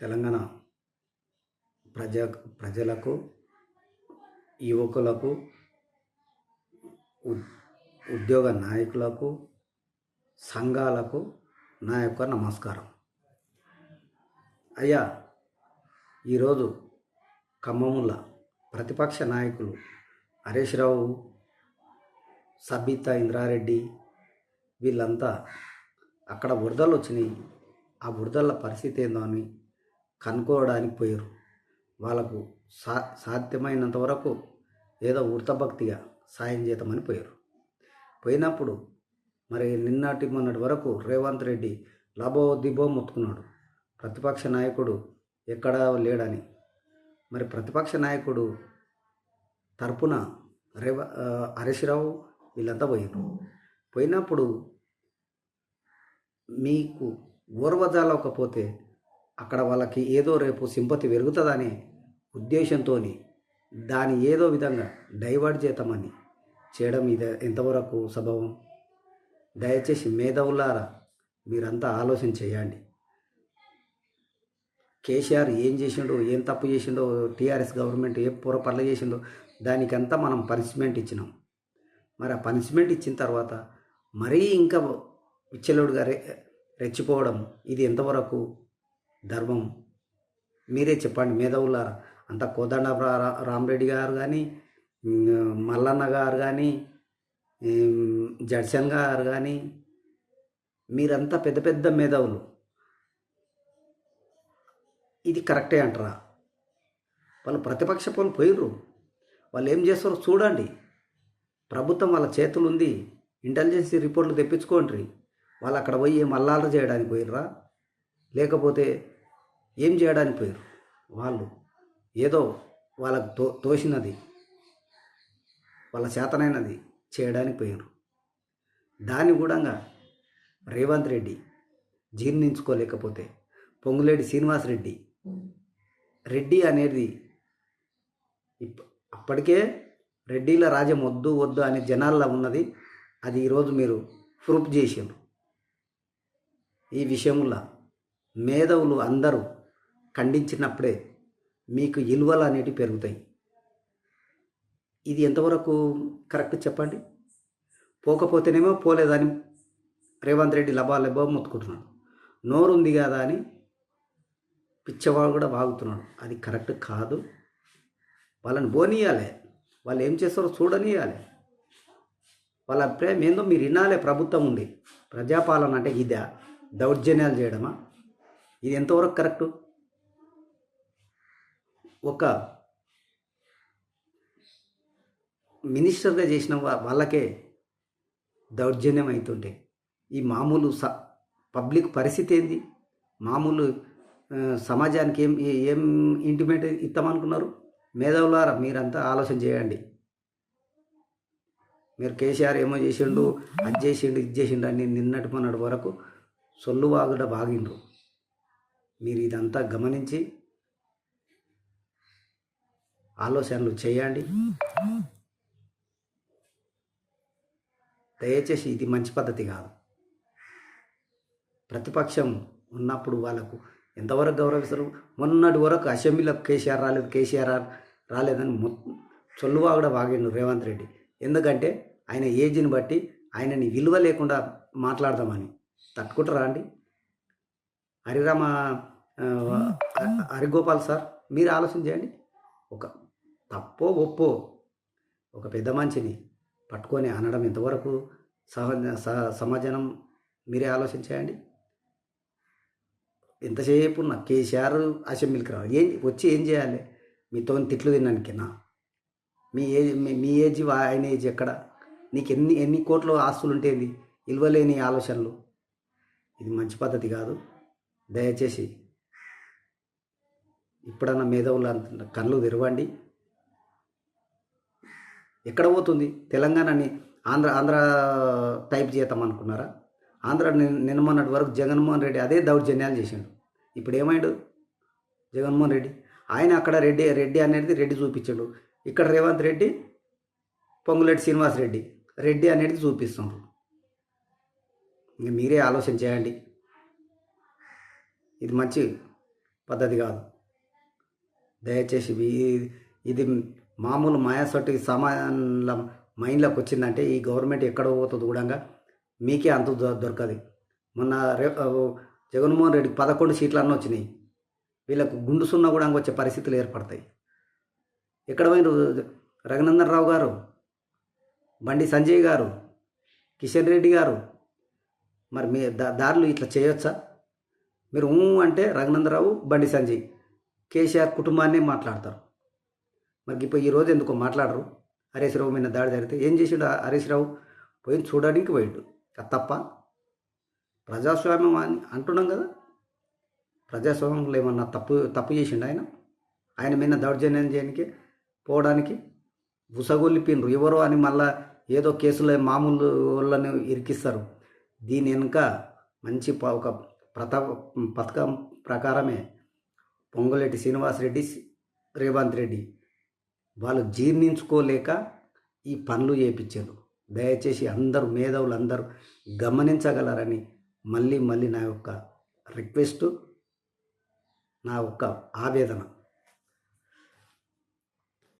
తెలంగాణ ప్రజ ప్రజలకు, యువకులకు, ఉద్యోగ నాయకులకు, సంఘాలకు నా యొక్క నమస్కారం. అయ్యా, ఈరోజు ఖమ్మంలో ప్రతిపక్ష నాయకులు హరీష్ రావు, సబితా ఇంద్రారెడ్డి వీళ్ళంతా అక్కడ వరదలు వచ్చినాయి. ఆ వరదల పరిస్థితి ఏందో అని కనుక్కోవడానికి పోయారు. వాళ్ళకు సాధ్యమైనంత వరకు ఏదో వృతభక్తిగా సాయం చేద్దామని పోయారు. పోయినప్పుడు మరి మొన్నటి వరకు రేవంత్ రెడ్డి లాభోదిబో మొత్తుకున్నాడు, ప్రతిపక్ష నాయకుడు ఎక్కడా లేడని. మరి ప్రతిపక్ష నాయకుడు తరపున హరీష్ రావు వీళ్ళంతా పోయారు. పోయినప్పుడు మీకు ఓర్వజాలకపోతే అక్కడ వాళ్ళకి ఏదో రేపు సింపతి పెరుగుతుందనే ఉద్దేశంతో దాన్ని ఏదో విధంగా డైవర్ట్ చేద్దామని చేయడం ఇది ఎంతవరకు సబబం? దయచేసి మేధావులారా మీరంతా ఆలోచన చేయండి. కేసీఆర్ ఏం చేసిండో, ఏం తప్పు చేసిండో, టీఆర్ఎస్ గవర్నమెంట్ ఏ పొరపర్ల చేసిండో దానికంతా మనం పనిష్మెంట్ ఇచ్చినాం. మరి ఆ పనిష్మెంట్ ఇచ్చిన తర్వాత మరీ ఇంకా విచ్చలుడుగా రెచ్చిపోవడం ఇది ఎంతవరకు ధర్మం? మీరే చెప్పండి మేధావులారా. అంత కోదండ రామరెడ్డి గారు కానీ, మల్లన్న గారు కానీ, జడ్సన్ గారు కానీ, మీరంతా పెద్ద పెద్ద మేధావులు. ఇది కరెక్టే అంటారా? వాళ్ళు ప్రతిపక్ష పనులు పోయిర్రు, వాళ్ళు ఏం చేస్తారో చూడండి. ప్రభుత్వం వాళ్ళ చేతులు ఉంది, ఇంటెలిజెన్స్ రిపోర్ట్లు తెప్పించుకోండి. వాళ్ళు అక్కడ పోయి ఏం అల్లాలు చేయడానికి పోయిర్రా, లేకపోతే ఏం చేయడానికి పోయారు? వాళ్ళు ఏదో వాళ్ళకు తోసినది, వాళ్ళ చేతనైనది చేయడానికి పోయారు. దాన్ని కూడా రేవంత్ రెడ్డి జీర్ణించుకోలేకపోతే పొంగులేటి శ్రీనివాసరెడ్డి రెడ్డి అనేది అప్పటికే రెడ్డిల రాజ్యం వద్దు వద్దు అనే జనాల్లో ఉన్నది. అది ఈరోజు మీరు ప్రూఫ్ చేసారు. ఈ విషయంలో మేధావులు అందరూ ఖండించినప్పుడే మీకు విలువలు అనేటివి పెరుగుతాయి. ఇది ఎంతవరకు కరెక్ట్ చెప్పండి? పోకపోతేనేమో పోలేదని రేవంత్ రెడ్డి లబా మొత్తుకుంటున్నాడు. నోరుంది కదా అని పిచ్చవాడు కూడా వాగుతున్నాడు. అది కరెక్ట్ కాదు. వాళ్ళని పోనీయాలి, వాళ్ళు ఏం చేస్తారో చూడనియాలి. వాళ్ళ అభిప్రాయం ఏందో మీరు వినాలే. ప్రభుత్వం ఉంది, ప్రజాపాలన అంటే ఇదా? దౌర్జన్యాలు చేయడమా? ఇది ఎంతవరకు కరెక్టు? ఒక మినిస్టర్గా చేసిన వాళ్ళకే దౌర్జన్యం అవుతుంటే ఈ మామూలు పబ్లిక్ పరిస్థితి ఏంది? మామూలు సమాజానికి ఏం ఇంటిమేట్ ఇస్తామనుకున్నారు? మేధావులారా మీరంతా ఆలోచన చేయండి. మీరు కేసీఆర్ ఏమో చేసిండు, అది చేసిండు, ఇది చేసిండు అని నిన్నటి మొన్నటి వరకు సొల్లువాగుడ బాగిండ్రు. మీరు ఇదంతా గమనించి ఆలోచనలు చేయండి. దయచేసి ఇది మంచి పద్ధతి కాదు. ప్రతిపక్షం ఉన్నప్పుడు వాళ్ళకు ఎంతవరకు గౌరవిస్తారు? మొన్నటి వరకు అసెంబ్లీలో కేసీఆర్ రాలేదని సొల్లువాగుడ వాగిండు రేవంత్ రెడ్డి. ఎందుకంటే ఆయన ఏజ్ని బట్టి ఆయనని విలువ లేకుండా మాట్లాడదామని. తట్టుకుంటారా అండి? హరిగోపాల్ సార్, మీరు ఆలోచన చేయండి. ఒక తప్పో ఒప్పో ఒక పెద్ద మనిషిని పట్టుకొని అనడం ఎంతవరకు సమాజం? మీరే ఆలోచన చేయండి. ఎంతసేపు ఉన్న కేసీఆర్ అసెంబ్లీకి రావాలి, వచ్చి ఏం చేయాలి? మీతో తిట్లు తిన్నానికినా? మీ ఏజ్ ఆయన ఏజ్ ఎక్కడ? నీకు ఎన్ని కోట్ల ఆస్తులు ఉంటేంది? ఇల్వలేని ఆలోచనలు. ఇది మంచి పద్ధతి కాదు. దయచేసి ఇప్పుడన్నా మేధావులు కళ్ళు తెరవండి. ఎక్కడ పోతుంది తెలంగాణని? ఆంధ్ర టైప్ చేద్దాం అనుకున్నారా? ఆంధ్ర నిన్నమొన్నటి వరకు జగన్మోహన్ రెడ్డి అదే దౌర్జన్యాలు చేసిండు. ఇప్పుడు ఏమైండు జగన్మోహన్ రెడ్డి? ఆయన అక్కడ రెడ్డి అనేది రెడ్డి చూపించాడు. ఇక్కడ రేవంత్ రెడ్డి, పొంగులేటి శ్రీనివాసరెడ్డి రెడ్డి అనేది చూపిస్తున్నారు. ఇంక మీరే ఆలోచన చేయండి. ఇది మంచి పద్ధతి కాదు. దయచేసి ఇది మామూలు మాయాసొట్టి సామాన్ల మైండ్లోకి వచ్చిందంటే ఈ గవర్నమెంట్ ఎక్కడ పోతుంది కూడా మీకే అంత దొరకదు. మొన్న జగన్మోహన్ రెడ్డికి 11 సీట్లు అన్నీ వచ్చినాయి. వీళ్ళకు గుండు సున్నా కూడా వచ్చే పరిస్థితులు ఏర్పడతాయి. ఎక్కడ పోయిన రఘునందన్ రావు గారు, బండి సంజయ్ గారు, కిషన్ రెడ్డి గారు, మరి మీ దారులు ఇట్లా చేయొచ్చా? మీరు అంటే రఘునందన్ రావు, బండి సంజయ్, కేసీఆర్ కుటుంబాన్ని మాట్లాడతారు. మరి ఇప్పుడు ఈరోజు ఎందుకో మాట్లాడరు? హరీష్ రావు మీద దాడి జరిగితే ఏం చేసిండు హరీష్ రావు? పోయి చూడడానికి పోయిండు. తప్ప ప్రజాస్వామ్యం అని అంటున్నాం కదా, ప్రజాస్వామ్యంలో ఏమన్నా తప్పు చేసిండు ఆయన మీద దౌర్జన్యం చేయడానికి పోవడానికి ఉసగొల్లిపోయినరు ఎవరో అని మళ్ళా ఏదో కేసులో మామూలు వాళ్ళని ఇరికిస్తారు. దీని వెనుక మంచి ఒక పథకం ప్రకారమే పొంగులేటి శ్రీనివాసరెడ్డి, రేవంత్ రెడ్డి వాళ్ళు జీర్ణించుకోలేక ఈ పనులు చేయించారు. దయచేసి అందరూ మేధావులు అందరూ గమనించగలరని మళ్ళీ నా యొక్క రిక్వెస్టు, నా యొక్క ఆవేదన.